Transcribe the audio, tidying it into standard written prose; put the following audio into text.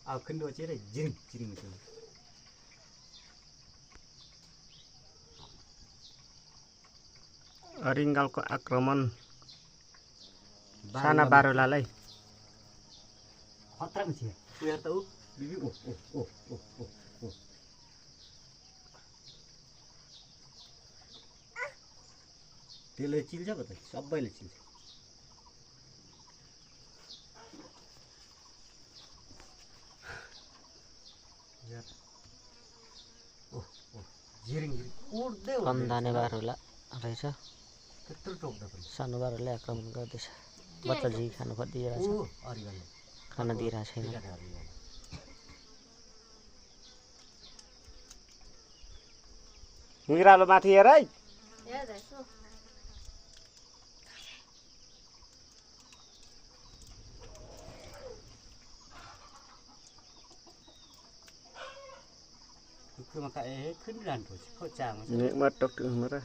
เอาขึ้นด้วยเจ๊เลยจริงจริงจริงRinggalको आक्रमण साना बारुलालाई खतरा में छे यार त उ बिबी ओ ओ ओ ओ ओ ओ त्यसले चिल्छ पो त सबैले चिल्छ यार ओ ओ जिरिङ उड्दै कन्दाने बारुला रहेछ त्यत्रो टोक्दा पनि सानो बारुले आक्रमण गर्दैछ बच्चा झी खानु खोजिरहेछ खान दिइरहेको छैन हिँड्रालो माथि हेर है Cứ mà cái khinh ràn thôi, khó chàng mà. Nè, mất tóc trường mất rồi.